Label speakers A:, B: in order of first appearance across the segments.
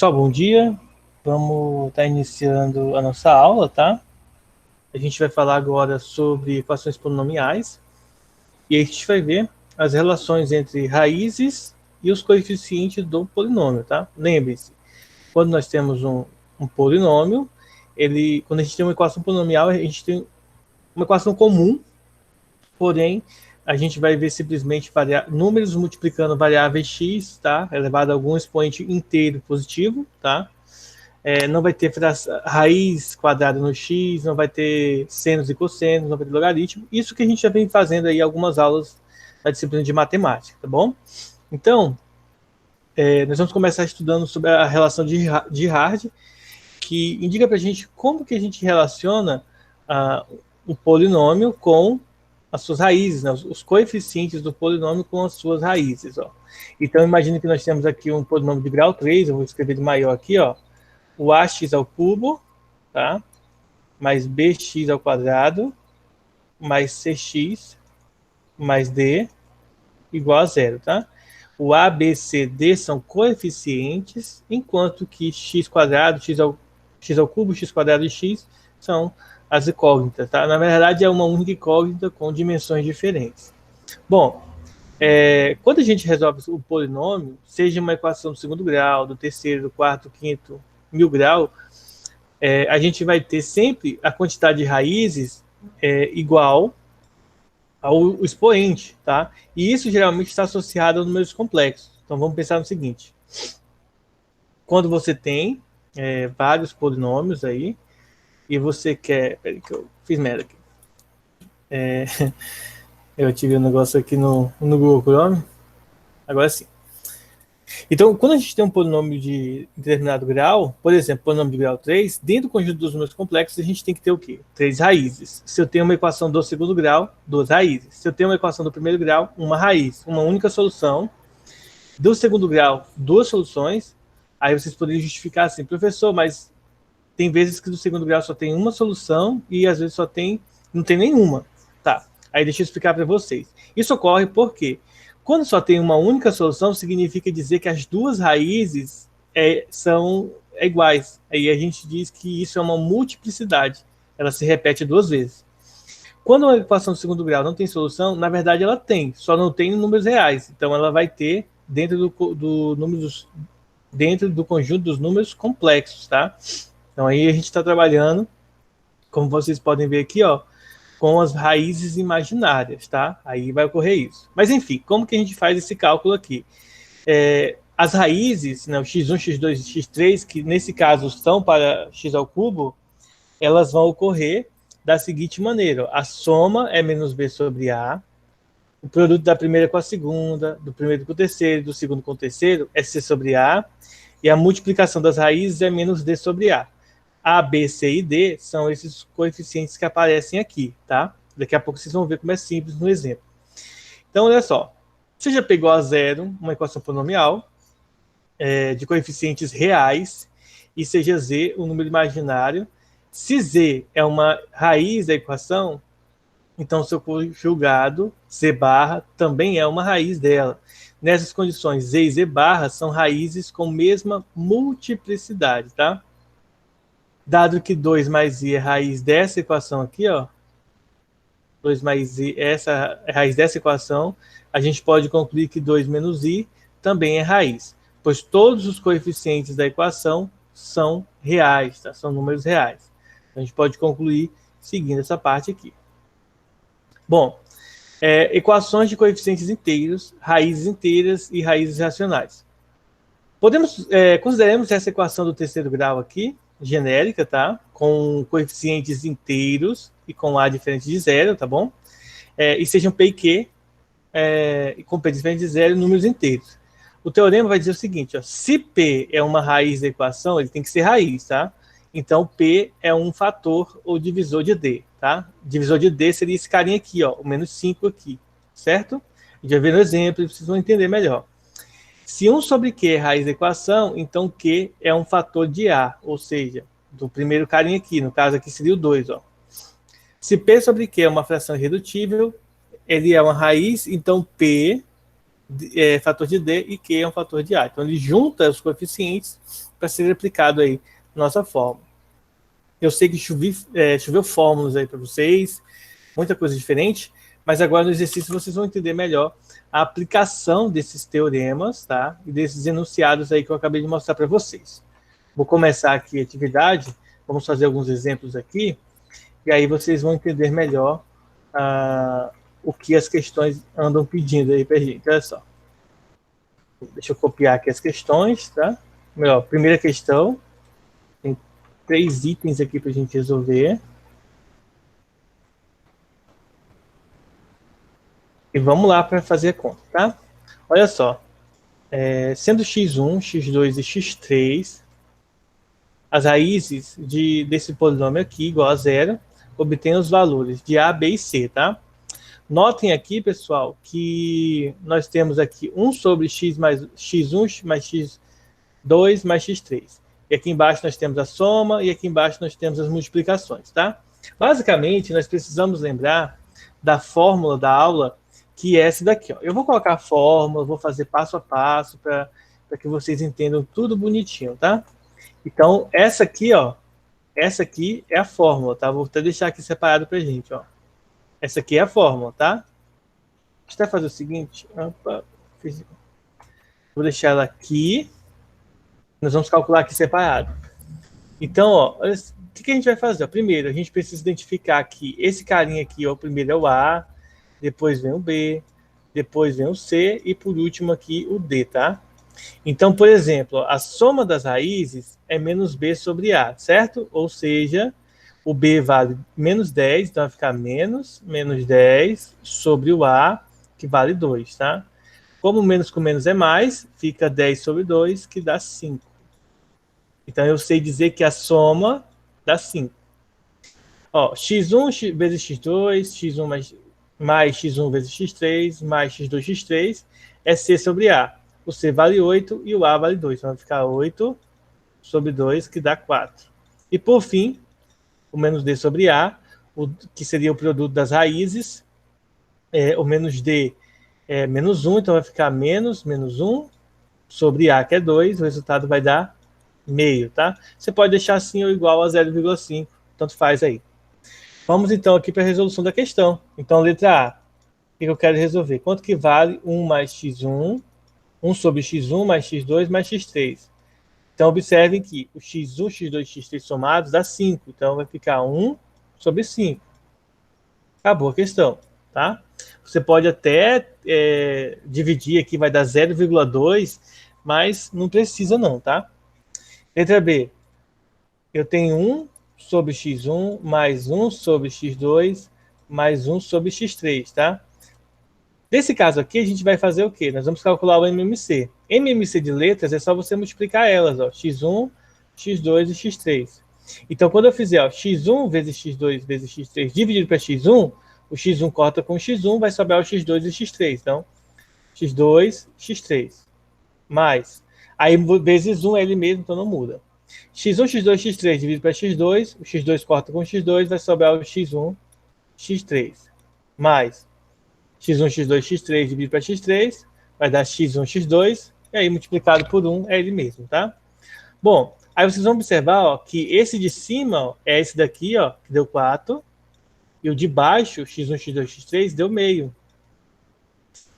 A: Pessoal, bom dia. Vamos estar iniciando a nossa aula, tá? A gente vai falar agora sobre equações polinomiais e aí a gente vai ver as relações entre raízes e os coeficientes do polinômio, tá? Lembre-se, quando nós temos um polinômio, quando a gente tem uma equação polinomial, a gente tem uma equação comum, porém, a gente vai ver simplesmente números multiplicando variáveis x, tá? Elevado a algum expoente inteiro positivo, tá? Não vai ter raiz quadrada no x, não vai ter senos e cossenos, não vai ter logaritmo. Isso que a gente já vem fazendo aí algumas aulas da disciplina de matemática, tá bom? Então, nós vamos começar estudando sobre a relação de Hard, que indica para a gente como que a gente relaciona o polinômio com as suas raízes, né? Os coeficientes do polinômio com as suas raízes, ó. Então, imagine que nós temos aqui um polinômio de grau 3, eu vou escrever de maior aqui, ó, o ax ao cubo, tá? Mais bx ao quadrado, mais cx, mais d, igual a zero, tá? O a, b, c, d são coeficientes, enquanto que x quadrado, x ao cubo, x quadrado e x são as incógnitas, tá? Na verdade, é uma única incógnita com dimensões diferentes. Bom, quando a gente resolve o polinômio, seja uma equação do segundo grau, do terceiro, do quarto, quinto, mil grau, a gente vai ter sempre a quantidade de raízes igual ao expoente, tá? E isso geralmente está associado a números complexos. Então vamos pensar no seguinte: quando você tem vários polinômios aí e você quer, peraí que eu fiz merda aqui. Eu ativei um negócio aqui no Google Chrome. Agora sim. Então, quando a gente tem um polinômio de determinado grau, por exemplo, polinômio de grau 3, dentro do conjunto dos números complexos, a gente tem que ter o quê? 3 raízes. Se eu tenho uma equação do segundo grau, 2 raízes. Se eu tenho uma equação do primeiro grau, uma raiz, uma única solução. Do segundo grau, 2 soluções. Aí vocês poderiam justificar assim, professor, mas tem vezes que do segundo grau só tem uma solução e às vezes não tem nenhuma. Tá, aí deixa eu explicar para vocês. Isso ocorre porque quando só tem uma única solução, significa dizer que as duas raízes são iguais. Aí a gente diz que isso é uma multiplicidade. Ela se repete 2 vezes. Quando uma equação do segundo grau não tem solução, na verdade ela tem, só não tem números reais. Então ela vai ter dentro dentro do conjunto dos números complexos, tá? Então aí a gente está trabalhando, como vocês podem ver aqui, ó, com as raízes imaginárias, tá? Aí vai ocorrer isso. Mas, enfim, como que a gente faz esse cálculo aqui? As raízes, né, o x1, x2 e x3, que nesse caso são para x ao cubo, elas vão ocorrer da seguinte maneira: a soma é menos b sobre a, o produto da primeira com a segunda, do primeiro com o terceiro, do segundo com o terceiro é c sobre a, e a multiplicação das raízes é menos d sobre a. A, B, C e D são esses coeficientes que aparecem aqui, tá? Daqui a pouco vocês vão ver como é simples no exemplo. Então, olha só. Você já pegou a zero, uma equação polinomial, de coeficientes reais, e seja Z um número imaginário. Se Z é uma raiz da equação, então seu conjugado, Z barra, também é uma raiz dela. Nessas condições, Z e Z barra são raízes com mesma multiplicidade, tá? Dado que 2 mais i é raiz dessa equação aqui, ó, 2 mais i, essa é a raiz dessa equação, a gente pode concluir que 2 menos i também é raiz, pois todos os coeficientes da equação são reais, tá? São números reais. Então, a gente pode concluir seguindo essa parte aqui. Bom, equações de coeficientes inteiros, raízes inteiras e raízes racionais. Consideremos essa equação do terceiro grau aqui, genérica, tá? Com coeficientes inteiros e com A diferente de zero, tá bom? E sejam P e Q, e com P diferente de zero, números inteiros. O teorema vai dizer o seguinte, ó, se P é uma raiz da equação, ele tem que ser raiz, tá? Então, P é um fator ou divisor de D, tá? Divisor de D seria esse carinha aqui, ó, o menos 5 aqui, certo? A gente vai ver no exemplo, vocês vão entender melhor. Se 1 sobre Q é raiz da equação, então Q é um fator de A, ou seja, do primeiro carinha aqui, no caso aqui seria o 2, ó. Se P sobre Q é uma fração irredutível, ele é uma raiz, então P fator de D e Q é um fator de A. Então, ele junta os coeficientes para ser aplicado aí na nossa fórmula. Eu sei que choveu fórmulas aí para vocês, muita coisa diferente, mas agora no exercício vocês vão entender melhor a aplicação desses teoremas, tá? E desses enunciados aí que eu acabei de mostrar para vocês. Vou começar aqui a atividade, vamos fazer alguns exemplos aqui, e aí vocês vão entender melhor o que as questões andam pedindo aí para a gente. Olha só. Deixa eu copiar aqui as questões, tá? Melhor, primeira questão. Tem 3 itens aqui para a gente resolver. E vamos lá para fazer a conta, tá? Olha só. Sendo x1, x2 e x3, as raízes desse polinômio aqui, igual a zero, obtém os valores de a, b e c, tá? Notem aqui, pessoal, que nós temos aqui 1 sobre x mais x1 mais x2 mais x3. E aqui embaixo nós temos a soma e aqui embaixo nós temos as multiplicações, tá? Basicamente, nós precisamos lembrar da fórmula da aula, que é essa daqui, ó. Eu vou colocar a fórmula, vou fazer passo a passo para que vocês entendam tudo bonitinho, tá? Então, essa aqui, ó, essa aqui é a fórmula, tá? Vou até deixar aqui separado pra gente, ó. Essa aqui é a fórmula, tá? Deixa eu até fazer o seguinte. Opa, vou deixar ela aqui. Nós vamos calcular aqui separado. Então, ó, o que a gente vai fazer? Primeiro, a gente precisa identificar que esse carinha aqui, ó, o primeiro é o A, depois vem o B, depois vem o C e por último aqui o D, tá? Então, por exemplo, a soma das raízes é menos B sobre A, certo? Ou seja, o B vale menos 10, então vai ficar menos 10 sobre o A, que vale 2, tá? Como menos com menos é mais, fica 10 sobre 2, que dá 5. Então, eu sei dizer que a soma dá 5. Ó, x1 vezes x2, x1 mais x1 vezes x3, mais x2, x3, é C sobre A. O C vale 8 e o A vale 2. Então, vai ficar 8 sobre 2, que dá 4. E, por fim, o menos D sobre A, que seria o produto das raízes. O menos D é menos 1, então vai ficar menos 1 sobre A, que é 2. O resultado vai dar meio, tá? Você pode deixar assim ou igual a 0,5, tanto faz aí. Vamos, então, aqui para a resolução da questão. Então, letra A. O que eu quero resolver? Quanto que vale 1 mais x1, 1 sobre x1 mais x2 mais x3? Então, observem que o x1, x2 e x3 somados dá 5. Então, vai ficar 1 sobre 5. Acabou a questão, tá? Você pode até dividir aqui, vai dar 0,2, mas não precisa não, tá? Letra B. Eu tenho 1 sobre x1 mais 1 sobre x2 mais 1 sobre x3, tá? Nesse caso aqui, a gente vai fazer o quê? Nós vamos calcular o MMC. MMC de letras é só você multiplicar elas, ó, x1, x2 e x3. Então, quando eu fizer ó, x1 vezes x2 vezes x3 dividido para x1, o x1 corta com o x1, vai sobrar o x2 e x3. Então, x2, x3. Mais. Aí, vezes 1 é ele mesmo, então não muda. x1, x2, x3 dividido para x2, o x2 corta com o x2, vai sobrar o x1, x3. Mais. x1, x2, x3 dividido para x3, vai dar x1, x2, e aí multiplicado por 1 é ele mesmo, tá? Bom, aí vocês vão observar ó, que esse de cima ó, é esse daqui, ó, que deu 4, e o de baixo, x1, x2, x3, deu meio.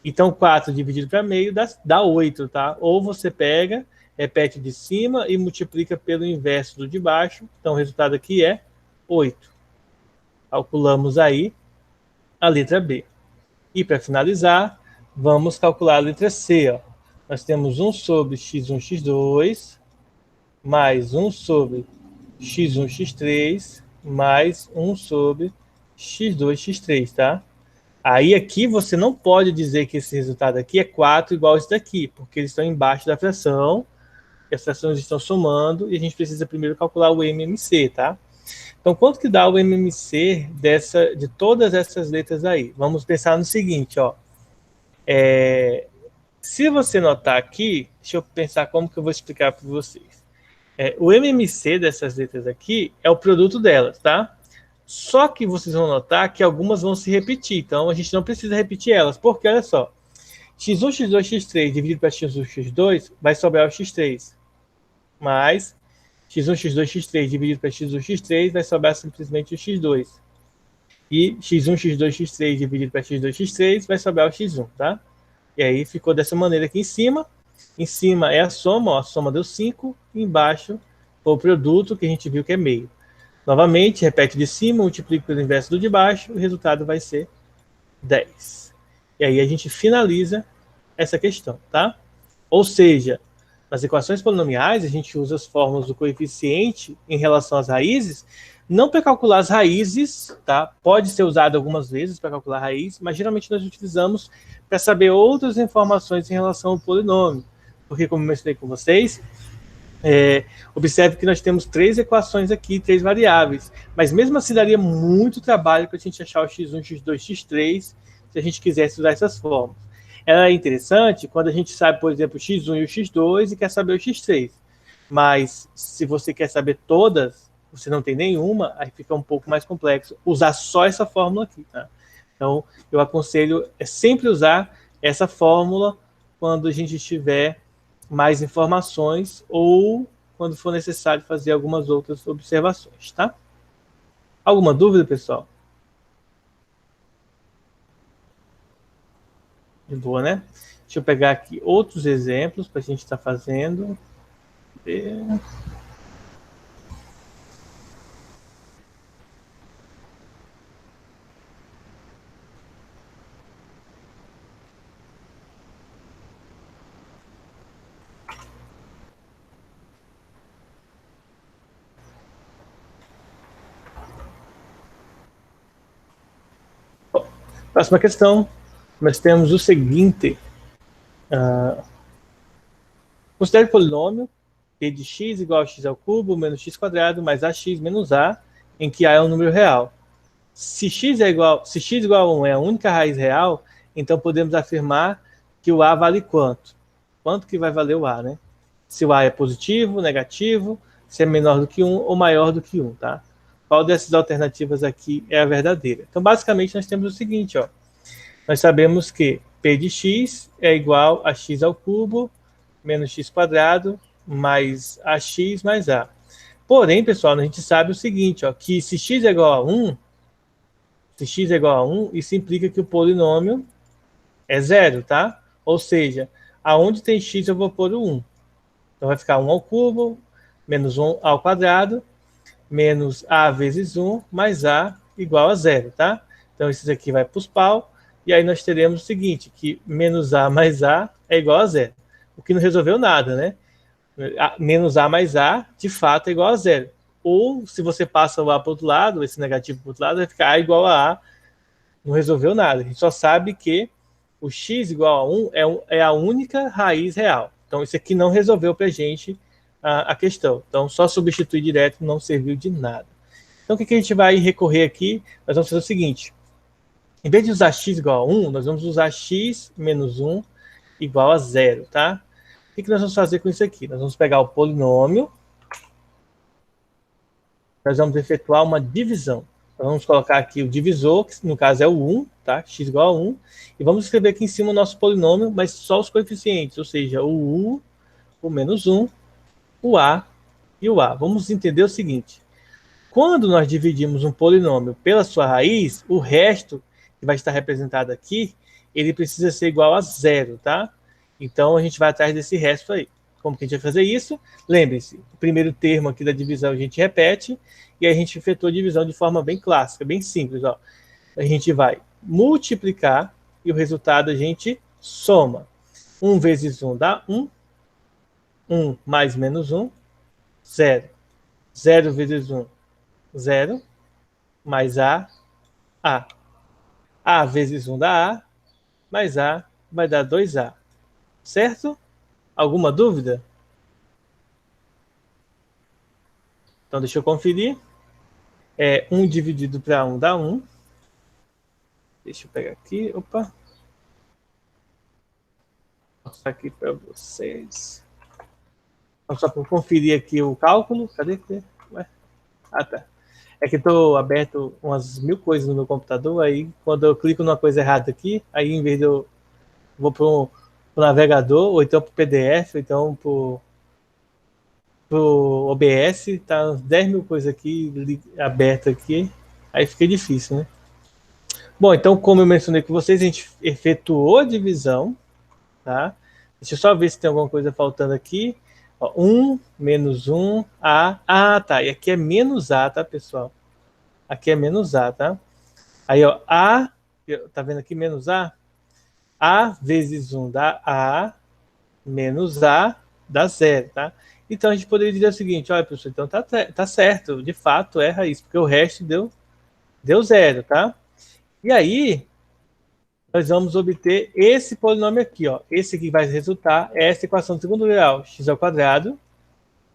A: Então, 4 dividido para meio dá 8, tá? Ou você pega, repete de cima e multiplica pelo inverso do de baixo. Então, o resultado aqui é 8. Calculamos aí a letra B. E para finalizar, vamos calcular a letra C. Ó. Nós temos 1 sobre x1, x2, mais 1 sobre x1, x3, mais 1 sobre x2, x3, tá? Aí aqui você não pode dizer que esse resultado aqui é 4 igual a esse daqui, porque eles estão embaixo da fração, e as frações estão somando, e a gente precisa primeiro calcular o MMC, tá? Então, quanto que dá o MMC de todas essas letras aí? Vamos pensar no seguinte, ó. Se você notar aqui, deixa eu pensar como que eu vou explicar para vocês. O MMC dessas letras aqui é o produto delas, tá? Só que vocês vão notar que algumas vão se repetir, então a gente não precisa repetir elas, porque olha só, x1, x2, x3 dividido para x1, x2 vai sobrar o x3. Mais x1, x2, x3 dividido para x1, x3 vai sobrar simplesmente o x2. E x1, x2, x3 dividido para x2, x3 vai sobrar o x1, tá? E aí ficou dessa maneira aqui em cima. Em cima é a soma, ó, a soma deu 5. E embaixo o produto, que a gente viu que é meio. Novamente, repete de cima, multiplica pelo inverso do de baixo, o resultado vai ser 10. E aí a gente finaliza essa questão, tá? Ou seja, nas equações polinomiais, a gente usa as fórmulas do coeficiente em relação às raízes, não para calcular as raízes, tá? Pode ser usado algumas vezes para calcular a raiz, mas geralmente nós utilizamos para saber outras informações em relação ao polinômio. Porque, como eu mencionei com vocês, observe que nós temos 3 equações aqui, 3 variáveis, mas mesmo assim daria muito trabalho para a gente achar o x1, x2, x3, se a gente quisesse usar essas fórmulas. Ela é interessante quando a gente sabe, por exemplo, o x1 e o x2 e quer saber o x3. Mas se você quer saber todas, você não tem nenhuma, aí fica um pouco mais complexo usar só essa fórmula aqui, tá? Então, eu aconselho sempre usar essa fórmula quando a gente tiver mais informações ou quando for necessário fazer algumas outras observações, tá? Alguma dúvida, pessoal? De boa, né? Deixa eu pegar aqui outros exemplos para a gente estar fazendo. Próxima questão, nós temos o seguinte. Considere o polinômio p de x igual a x ao cubo menos x quadrado mais ax menos a, em que a é um número real. Se x igual a 1 é a única raiz real, então podemos afirmar que o a vale quanto? Quanto que vai valer o a, né? Se o a é positivo, negativo, se é menor do que 1 ou maior do que 1, tá? Qual dessas alternativas aqui é a verdadeira? Então, basicamente, nós temos o seguinte, ó. Nós sabemos que p de x é igual a x ao cubo menos x quadrado mais ax mais a. Porém, pessoal, a gente sabe o seguinte, ó, que se x é igual a 1, isso implica que o polinômio é zero, tá? Ou seja, aonde tem x eu vou pôr o 1. Então vai ficar 1 ao cubo menos 1 ao quadrado menos a vezes 1 mais a igual a zero, tá? Então isso aqui vai para os pau. E aí nós teremos o seguinte, que menos a mais a é igual a zero. O que não resolveu nada, né? Menos a mais a, de fato, é igual a zero. Ou, se você passa o a para o outro lado, esse negativo para o outro lado, vai ficar a igual a, não resolveu nada. A gente só sabe que o x igual a 1 é a única raiz real. Então, isso aqui não resolveu para a gente a questão. Então, só substituir direto não serviu de nada. Então, o que a gente vai recorrer aqui? Nós vamos fazer o seguinte. Em vez de usar x igual a 1, nós vamos usar x menos 1 igual a zero, tá? O que nós vamos fazer com isso aqui? Nós vamos pegar o polinômio, nós vamos efetuar uma divisão. Então, vamos colocar aqui o divisor, que no caso é o 1, tá? X igual a 1. E vamos escrever aqui em cima o nosso polinômio, mas só os coeficientes, ou seja, o u, o menos 1, o a e o a. Vamos entender o seguinte. Quando nós dividimos um polinômio pela sua raiz, o resto que vai estar representado aqui, ele precisa ser igual a zero, tá? Então, a gente vai atrás desse resto aí. Como que a gente vai fazer isso? Lembre-se, o primeiro termo aqui da divisão a gente repete, e aí a gente efetua a divisão de forma bem clássica, bem simples, ó. A gente vai multiplicar, e o resultado a gente soma. 1 vezes 1 dá 1, 1 mais menos 1, 0. 0 vezes 1, 0, mais a. A vezes 1 dá A, mais A vai dar 2A. Certo? Alguma dúvida? Então, deixa eu conferir. 1 dividido para 1 dá 1. Deixa eu pegar aqui. Opa. Vou mostrar aqui para vocês. Então, só para conferir aqui o cálculo. Cadê? Ué? Ah, tá. É que estou aberto umas 1000 coisas no meu computador, aí quando eu clico numa coisa errada aqui, aí em vez de eu vou para o navegador, ou então para o PDF, ou então para o OBS, tá uns 10 mil coisas aqui abertas aqui, aí fica difícil, né? Bom, então, como eu mencionei com vocês, a gente efetuou a divisão, tá? Deixa eu só ver se tem alguma coisa faltando aqui. Ó, 1 menos 1, A. Ah, tá. E aqui é menos A, tá, pessoal? Aqui é menos A, tá? Aí, ó, A, tá vendo aqui menos A? A vezes 1 dá A, menos A dá 0, tá? Então a gente poderia dizer o seguinte, olha, pessoal, então tá certo, de fato é raiz, porque o resto deu 0, tá? E aí, nós vamos obter esse polinômio aqui, ó. Esse aqui vai resultar é essa equação de segundo grau, x ao quadrado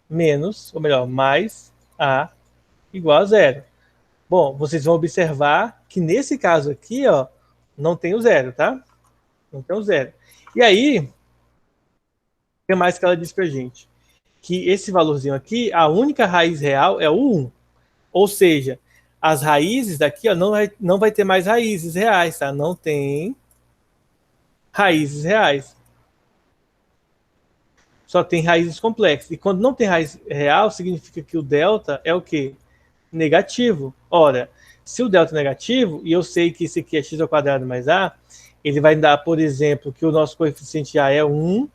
A: menos, ou melhor, mais a igual a 0. Bom, vocês vão observar que nesse caso aqui, ó, não tem o 0, tá? Não tem o 0. E aí, o que mais que ela diz pra gente? Que esse valorzinho aqui, a única raiz real é o 1. Ou seja, as raízes daqui, ó, não vai ter mais raízes reais, tá? Não tem raízes reais. Só tem raízes complexas. E quando não tem raiz real, significa que o delta é o quê? Negativo. Ora, se o delta é negativo, e eu sei que esse aqui é x ao quadrado mais a, ele vai dar, por exemplo, que o nosso coeficiente a é 1,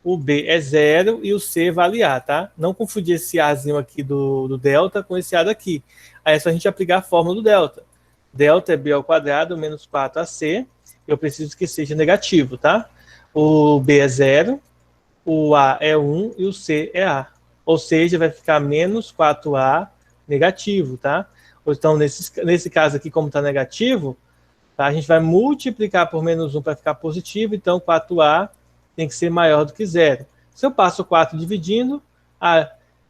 A: o b é 0 e o c vale a, tá? Não confundir esse azinho aqui do delta com esse a daqui. Aí é só a gente aplicar a fórmula do delta. Delta é b ao quadrado menos 4ac. Eu preciso que seja negativo, tá? O b é 0, o A é 1 e o C é A. Ou seja, vai ficar menos 4A negativo, tá? Então, nesse caso aqui, como está negativo, tá? A gente vai multiplicar por menos 1 para ficar positivo, então 4A tem que ser maior do que 0. Se eu passo 4 dividindo,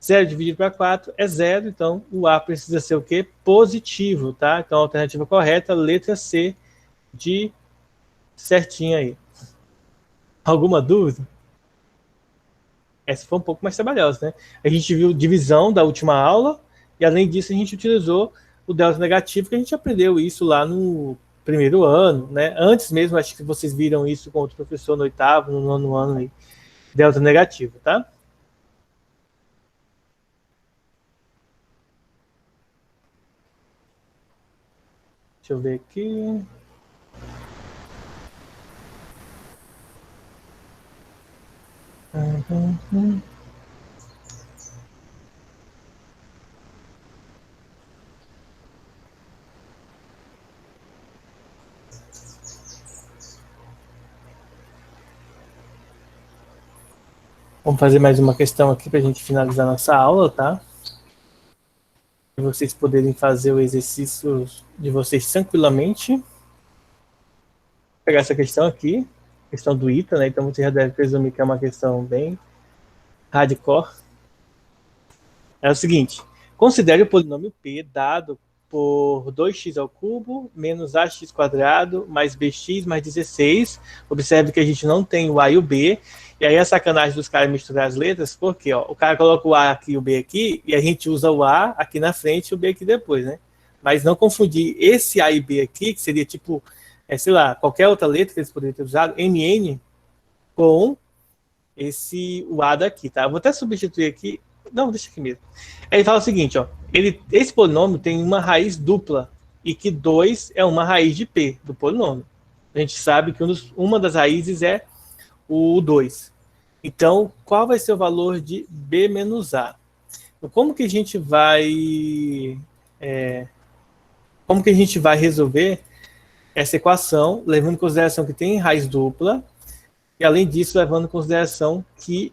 A: 0 dividido para 4 é 0, então o A precisa ser o quê? Positivo, tá? Então a alternativa correta, letra C, de certinho aí. Alguma dúvida? Essa foi um pouco mais trabalhosa, né? A gente viu divisão da última aula, e além disso a gente utilizou o delta negativo, que a gente aprendeu isso lá no primeiro ano, né? Antes mesmo, acho que vocês viram isso com outro professor no oitavo, no nono ano aí. Delta negativo, tá? Deixa eu ver aqui. Vamos fazer mais uma questão aqui para a gente finalizar nossa aula, tá? Para vocês poderem fazer o exercício de vocês tranquilamente. Vou pegar essa questão aqui, questão do ITA, né? Então você já deve presumir que é uma questão bem hardcore. É o seguinte, considere o polinômio P dado por 2x ao cubo menos ax quadrado mais bx mais 16. Observe que a gente não tem o a e o b. E aí a sacanagem dos caras misturar as letras, porque ó, o cara coloca o a aqui e o b aqui, e a gente usa o a aqui na frente e o b aqui depois, né? Mas não confundir esse a e b aqui, que seria tipo, sei lá, qualquer outra letra que eles poderiam ter usado, mn, com o a daqui, tá? Eu vou até substituir aqui. Não, deixa aqui mesmo. Ele fala o seguinte, ó. Esse polinômio tem uma raiz dupla e que 2 é uma raiz de P do polinômio. A gente sabe que uma das raízes é o 2. Então, qual vai ser o valor de B menos A? Então, como que a gente vai resolver essa equação, levando em consideração que tem raiz dupla e, além disso, levando em consideração que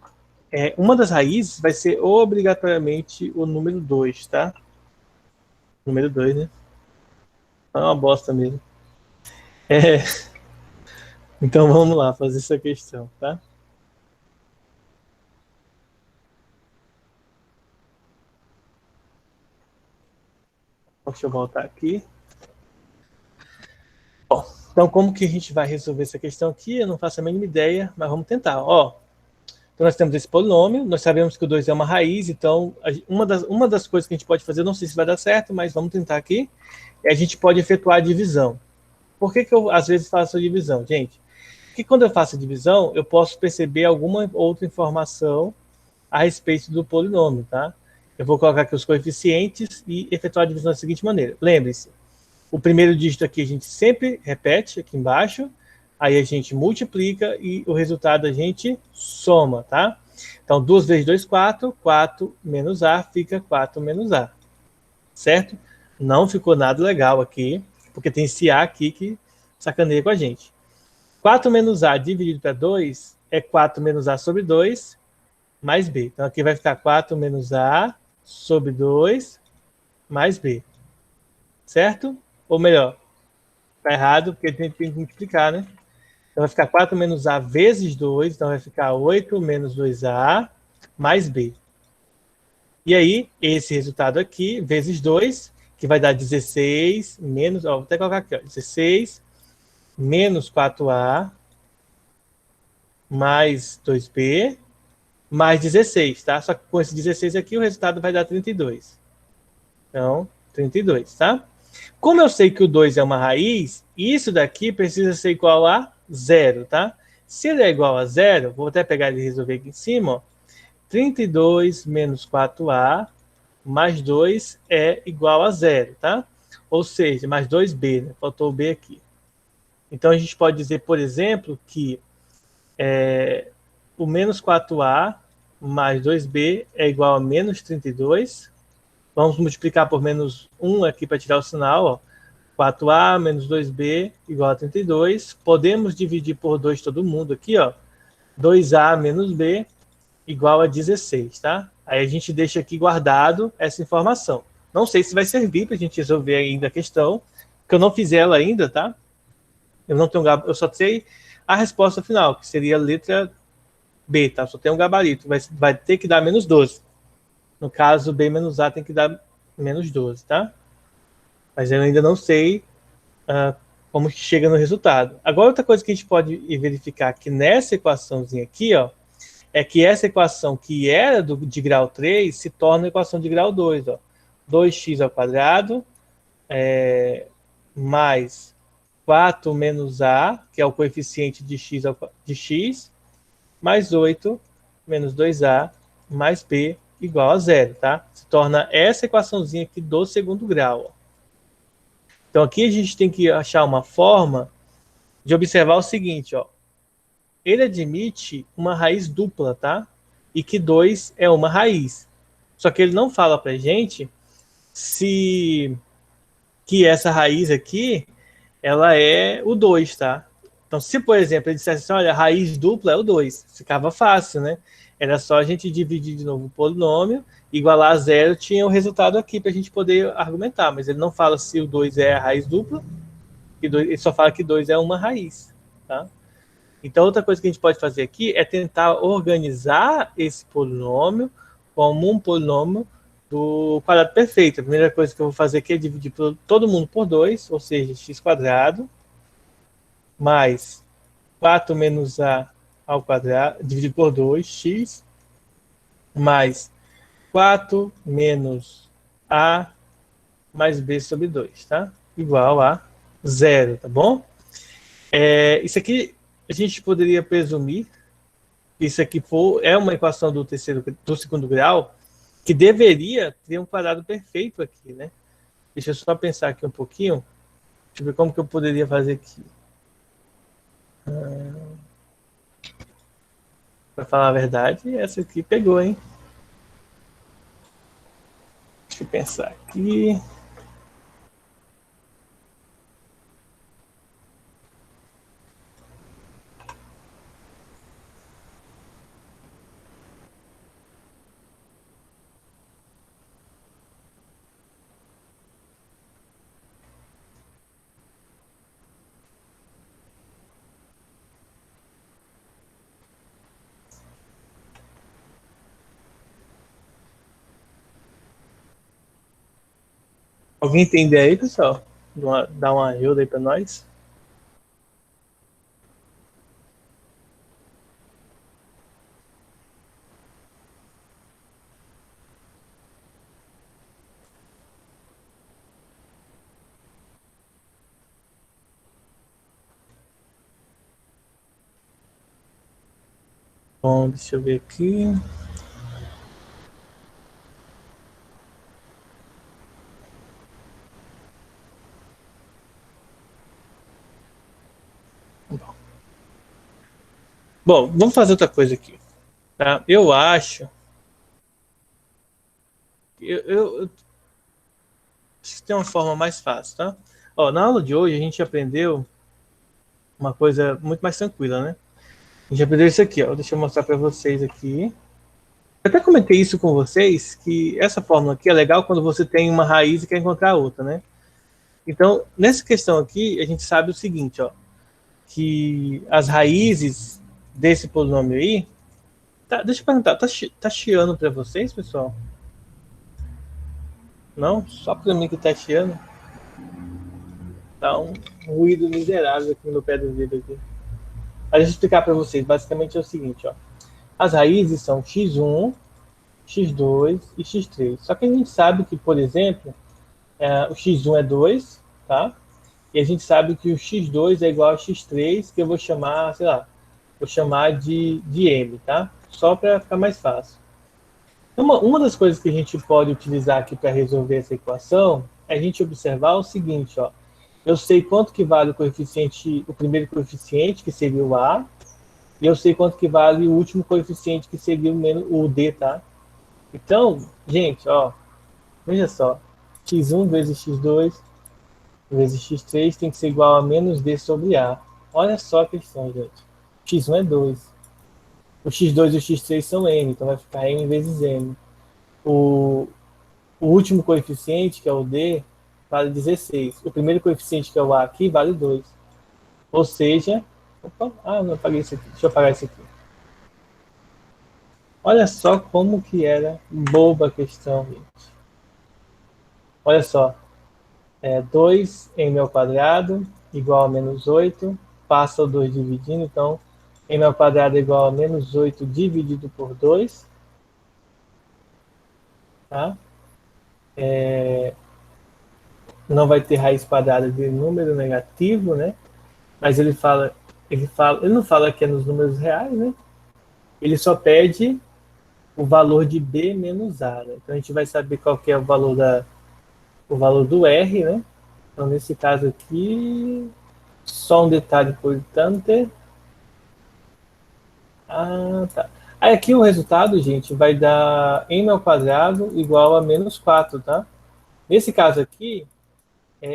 A: uma das raízes vai ser obrigatoriamente o número 2, tá? Número 2, né? É uma bosta mesmo. Então vamos lá fazer essa questão, tá? Deixa eu voltar aqui. Bom, então como que a gente vai resolver essa questão aqui? Eu não faço a mínima ideia, mas vamos tentar. Ó, então nós temos esse polinômio, nós sabemos que o 2 é uma raiz, então uma das coisas que a gente pode fazer, não sei se vai dar certo, mas vamos tentar aqui, a gente pode efetuar a divisão. Por que eu às vezes faço a divisão, gente? Porque quando eu faço a divisão, eu posso perceber alguma outra informação a respeito do polinômio, tá? Eu vou colocar aqui os coeficientes e efetuar a divisão da seguinte maneira. Lembre-se, o primeiro dígito aqui a gente sempre repete aqui embaixo, aí a gente multiplica e o resultado a gente soma, tá? Então, 2 vezes 2, 4, 4 menos A fica 4 menos A, certo? Não ficou nada legal aqui, porque tem esse A aqui que sacaneia com a gente. 4 menos A dividido para 2 é 4 menos A sobre 2 mais B. Então, aqui vai ficar 4 menos A sobre 2 mais B, certo? Ou melhor, está errado, porque tem que multiplicar, né? Então vai ficar 4 menos A vezes 2, então vai ficar 8 menos 2A mais B. E aí, esse resultado aqui, vezes 2, que vai dar 16 menos, ó, vou até colocar aqui, ó, 16 menos 4A mais 2B mais 16, tá? Só que com esse 16 aqui, o resultado vai dar 32. Então, 32, tá? Como eu sei que o 2 é uma raiz, isso daqui precisa ser igual a zero, tá? Se ele é igual a zero, vou até pegar ele e resolver aqui em cima, ó. 32 menos 4A mais 2 é igual a zero, tá? Ou seja, mais 2B, né? Faltou o B aqui. Então, a gente pode dizer, por exemplo, que o menos 4A mais 2B é igual a menos 32. Vamos multiplicar por menos 1 aqui para tirar o sinal, ó. 4A menos 2B igual a 32. Podemos dividir por 2 todo mundo aqui, ó. 2A menos B igual a 16, tá? Aí a gente deixa aqui guardado essa informação. Não sei se vai servir para a gente resolver ainda a questão, porque eu não fiz ela ainda, tá? Eu só sei a resposta final, que seria a letra B, tá? Só tem um gabarito, vai ter que dar menos 12. No caso, B menos A tem que dar menos 12, tá? Mas eu ainda não sei como que chega no resultado. Agora, outra coisa que a gente pode verificar aqui nessa equaçãozinha aqui, ó, é que essa equação que era de grau 3 se torna equação de grau 2, ó. 2x ao quadrado mais 4 menos A, que é o coeficiente de x, mais 8 menos 2A mais B igual a zero, tá? Se torna essa equaçãozinha aqui do segundo grau, ó. Então aqui a gente tem que achar uma forma de observar o seguinte, ó. Ele admite uma raiz dupla, tá? E que 2 é uma raiz. Só que ele não fala pra gente se que essa raiz aqui, ela é o 2, tá? Então, se, por exemplo, ele dissesse assim, olha, a raiz dupla é o 2, ficava fácil, né? Era só a gente dividir de novo o polinômio, igualar a zero, tinha o resultado aqui para a gente poder argumentar, mas ele não fala se o 2 é a raiz dupla, ele só fala que 2 é uma raiz, tá? Então, outra coisa que a gente pode fazer aqui é tentar organizar esse polinômio como um polinômio do quadrado perfeito. A primeira coisa que eu vou fazer aqui é dividir todo mundo por 2, ou seja, x quadrado, mais 4 menos a ao quadrado, dividido por 2, x, mais 4 menos a mais b sobre 2, tá? Igual a zero, tá bom? Isso aqui a gente poderia presumir que isso aqui é uma equação do segundo grau que deveria ter um quadrado perfeito aqui, né? Deixa eu só pensar aqui um pouquinho. Deixa eu ver como que eu poderia fazer aqui. Para falar a verdade, essa aqui pegou, hein? Deixa eu pensar aqui. Alguém entender aí, pessoal? Dá uma ajuda aí para nós. Bom, deixa eu ver aqui. Bom, vamos fazer outra coisa aqui. Tá? Eu acho. Eu acho que tem uma forma mais fácil, tá? Ó, na aula de hoje a gente aprendeu uma coisa muito mais tranquila, né? A gente aprendeu isso aqui, ó. Deixa eu mostrar para vocês aqui. Eu até comentei isso com vocês, que essa fórmula aqui é legal quando você tem uma raiz e quer encontrar outra, né? Então, nessa questão aqui, a gente sabe o seguinte, ó, que as raízes desse polinômio aí, deixa eu perguntar, tá chiando para vocês, pessoal? Não? Só para mim que tá chiando? Tá um ruído miserável aqui no pé do vidro aqui. Deixa eu explicar para vocês, basicamente é o seguinte, ó. As raízes são x1, x2 e x3. Só que a gente sabe que, por exemplo, o x1 é 2, tá? E a gente sabe que o x2 é igual a x3, que eu vou chamar, sei lá, vou chamar de m, tá? Só para ficar mais fácil. Uma das coisas que a gente pode utilizar aqui para resolver essa equação é a gente observar o seguinte, ó. Eu sei quanto que vale o coeficiente, o primeiro coeficiente, que seria o a, e eu sei quanto que vale o último coeficiente, que seria o d, tá? Então, gente, ó, veja só, x1 vezes x2 vezes x3 tem que ser igual a menos d sobre a. Olha só a questão, gente. X1 é 2. O x2 e o x3 são m, então vai ficar m vezes m. O último coeficiente, que é o d, vale 16. O primeiro coeficiente, que é o a aqui, vale 2. Ou seja... Opa, não apaguei isso aqui. Deixa eu apagar isso aqui. Olha só como que era boba a questão, gente. Olha só. 2m ao quadrado igual a menos 8. Passa o 2 dividindo, então m ao quadrado é igual a menos 8 dividido por 2. Tá? Não vai ter raiz quadrada de número negativo, né? Mas ele não fala que é nos números reais, né? Ele só pede o valor de b menos a, né? Então a gente vai saber qual que é o valor do r, né? Então nesse caso aqui, só um detalhe importante. Tá. Aí aqui o resultado, gente, vai dar m ao quadrado igual a menos 4, tá? Nesse caso aqui,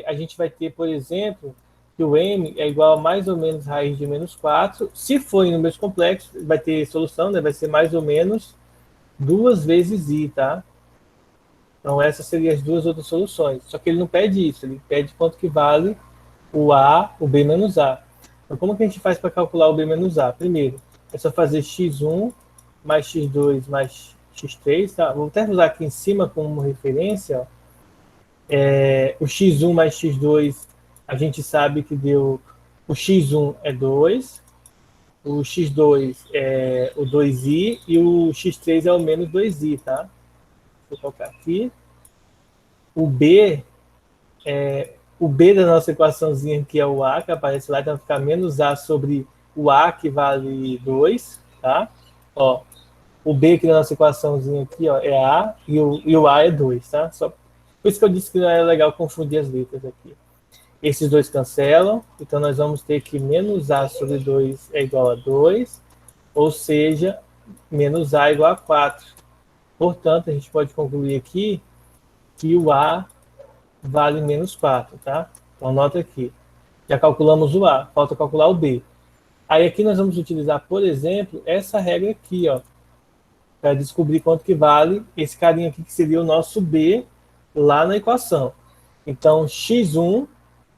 A: a gente vai ter, por exemplo, que o m é igual a mais ou menos raiz de menos 4. Se for em números complexos, vai ter solução, né? Vai ser mais ou menos 2 vezes i, tá? Então essas seriam as duas outras soluções. Só que ele não pede isso, ele pede quanto que vale o a, o b menos a. Então como que a gente faz para calcular o b menos a? Primeiro, é só fazer x1 mais x2 mais x3, tá? Vou até usar aqui em cima como referência, ó. O x1 mais x2, a gente sabe que deu... O x1 é 2, o x2 é o 2i e o x3 é o menos 2i, tá? Vou colocar aqui. O b da nossa equaçãozinha, que é o a, que aparece lá, então vai ficar menos a sobre o a, que vale 2, tá? Ó, o b aqui da nossa equaçãozinha aqui, ó, é a e o a é 2, tá? Só por isso que eu disse que não é legal confundir as letras aqui. Esses dois cancelam, então nós vamos ter que menos a sobre 2 é igual a 2, ou seja, menos a é igual a 4. Portanto, a gente pode concluir aqui que o a vale menos 4, tá? Então anota aqui. Já calculamos o a, falta calcular o b. Aí aqui nós vamos utilizar, por exemplo, essa regra aqui, ó, para descobrir quanto que vale esse carinha aqui, que seria o nosso b lá na equação. Então, x1,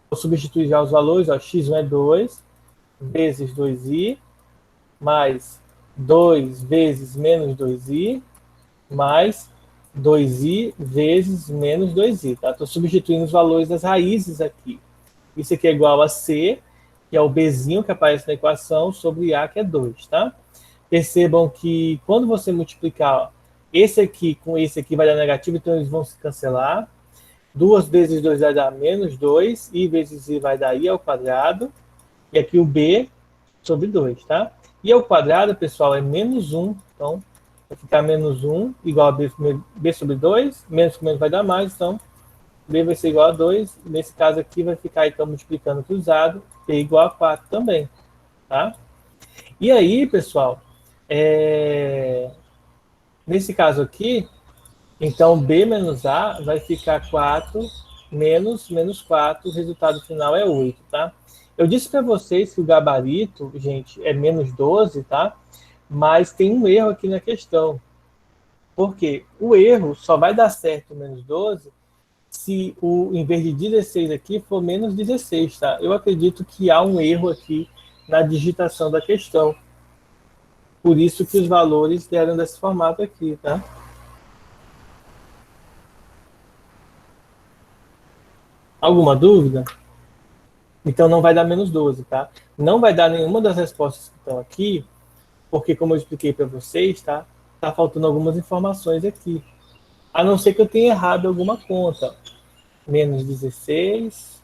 A: vou substituir já os valores, ó, x1 é 2 vezes 2i, mais 2 vezes menos 2i, mais 2i vezes menos 2i. Tá? Estou substituindo os valores das raízes aqui. Isso aqui é igual a c, que é o bzinho que aparece na equação, sobre a, que é 2. Tá? Percebam que quando você multiplicar, ó, esse aqui com esse aqui vai dar negativo, então eles vão se cancelar. 2 vezes 2 vai dar menos 2, i vezes i vai dar i ao quadrado, e aqui o b sobre 2, tá? E ao quadrado, pessoal, é menos 1. Então, vai ficar menos 1 igual a b sobre 2. Menos com menos vai dar mais, então b vai ser igual a 2. Nesse caso aqui vai ficar, então, multiplicando cruzado, b igual a 4 também. Tá? E aí, pessoal, nesse caso aqui, então b menos a vai ficar 4 menos 4, o resultado final é 8, tá? Eu disse para vocês que o gabarito, gente, é menos 12, tá? Mas tem um erro aqui na questão. Porque o erro só vai dar certo menos 12 se o, em vez de 16 aqui, for menos 16, tá? Eu acredito que há um erro aqui na digitação da questão. Por isso que os valores deram desse formato aqui, tá? Alguma dúvida? Então não vai dar menos 12, tá? Não vai dar nenhuma das respostas que estão aqui, porque como eu expliquei para vocês, tá? Tá faltando algumas informações aqui. A não ser que eu tenha errado alguma conta. Menos 16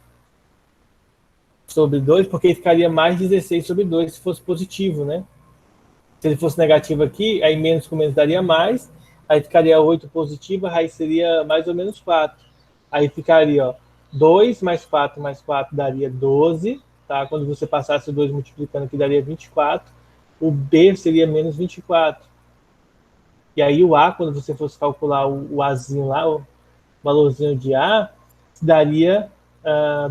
A: sobre 2, porque ficaria mais 16 sobre 2 se fosse positivo, né? Se ele fosse negativo aqui, aí menos com menos daria mais, aí ficaria 8 positivo, aí seria mais ou menos 4. Aí ficaria, ó, 2 mais 4 daria 12, tá? Quando você passasse o 2 multiplicando aqui, daria 24. O B seria menos 24. E aí o A, quando você fosse calcular o Azinho lá, o valorzinho de A, daria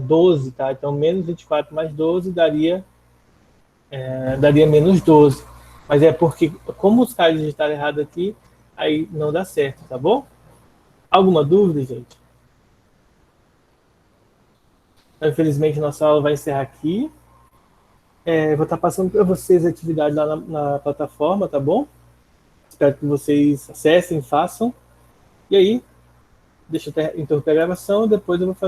A: 12, tá? Então, menos 24 mais 12 daria menos 12. Mas é porque, como os caras digitaram errado aqui, aí não dá certo, tá bom? Alguma dúvida, gente? Então, infelizmente, nossa aula vai encerrar aqui. Vou estar passando para vocês a atividade lá na plataforma, tá bom? Espero que vocês acessem, façam. E aí, deixa eu interromper a gravação, depois eu vou fazer